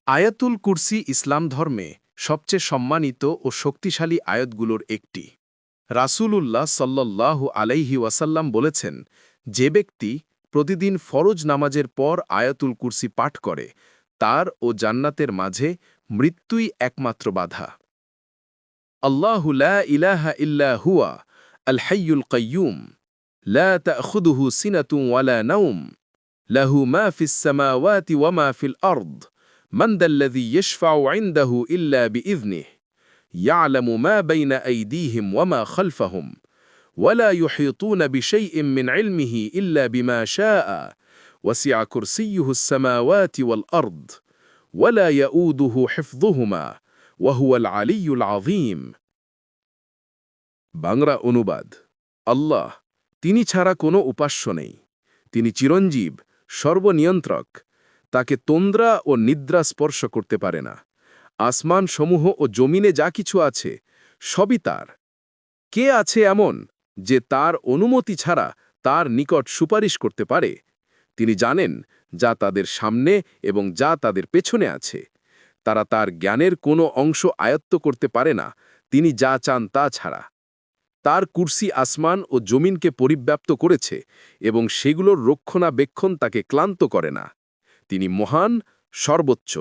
আয়াতুল কুরসি ইসলাম ধর্মে সবচেয়ে সম্মানিত ও শক্তিশালী আয়াতগুলোর একটি। রাসূলুল্লাহ সাল্লাল্লাহু আলাইহি ওয়াসাল্লাম বলেছেন, যে ব্যক্তি প্রতিদিন ফরজ নামাজের পর আয়াতুল কুরসি পাঠ করে তার ও জান্নাতের মাঝে মৃত্যুই একমাত্র বাধা। আল্লাহু লা ইলাহা ইল্লা হুয়া আল হাইয়ুল কাইয়্যুম লা তাখুযুহু সিনাতুন ওয়ালা নাওম লাহু মা ফিস সামাওয়াতি ওয়া মা ফিল আরদ মান দাল্লাযী ইয়াশফাউ ইনদাহু ইল্লা বিইذনিহি يعلم ما بين أيديهم وما خلفهم ولا يحيطون بشيء من علمه إلا بما شاء وسع كرسيه السماوات والأرض ولا يؤوده حفظهما وهو العلي العظيم বাংলা অনুবাদ। আল্লাহ, তিনি ছাড়া কোনো উপাস্য নেই। তিনি চিরঞ্জীব, সর্বনিয়ন্ত্রক। তাকে তন্দ্রা ও নিদ্রা স্পর্শ করতে পারে না। আসমানসমূহ ও জমিনে যা কিছু আছে সবই তার। কে আছে এমন যে তার অনুমতি ছাড়া তার নিকট সুপারিশ করতে পারে? তিনি জানেন যা তাদের সামনে এবং যা তাদের পেছনে আছে। তারা তার জ্ঞানের কোনো অংশ আয়ত্ত করতে পারে না, তিনি যা চান তা ছাড়া। তার কুরসি আসমান ও জমিনকে পরিব্যাপ্ত করেছে এবং সেগুলোর রক্ষণাবেক্ষণ তাকে ক্লান্ত করে না। তিনি মহান, সর্বোচ্চ।